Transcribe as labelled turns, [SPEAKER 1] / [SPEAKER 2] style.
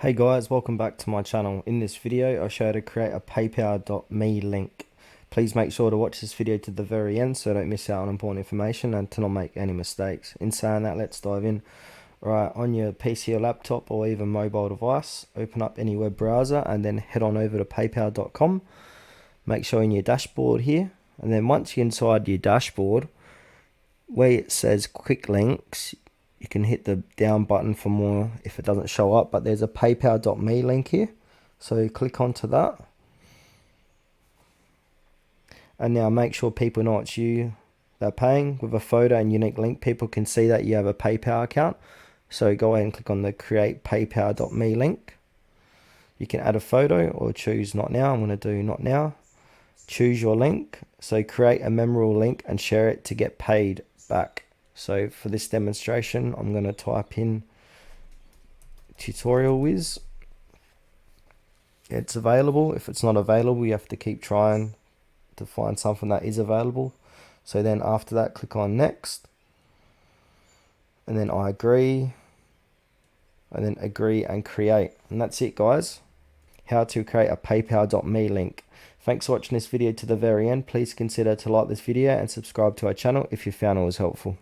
[SPEAKER 1] Hey guys, welcome back to my channel. In this video, I'll show you how to create a paypal.me link. Please make sure to watch this video to the very end so don't miss out on important information and to not make any mistakes. In saying that, let's dive in. Right, on your PC or laptop or even mobile device, open up any web browser and then head on over to paypal.com. Make sure in your dashboard here, and then once you're inside your dashboard, where it says quick links, you can hit the down button for more if it doesn't show up, but there's a paypal.me link here, so click onto that, and now make sure people know it's you they're paying. With a photo and unique link, people can see that you have a PayPal account. So go ahead and click on the create paypal.me link. You can add a photo or choose not now. I'm going to do not now. Choose your link, so create a memorable link and share it to get paid back. So for this demonstration, I'm going to type in tutorial whiz. It's available. If it's not available, you have to keep trying to find something that is available. So then after that, click on next, and then I agree, and then agree and create. And that's it, guys. How to create a paypal.me link. Thanks for watching this video to the very end. Please consider to like this video and subscribe to our channel if you found it was helpful.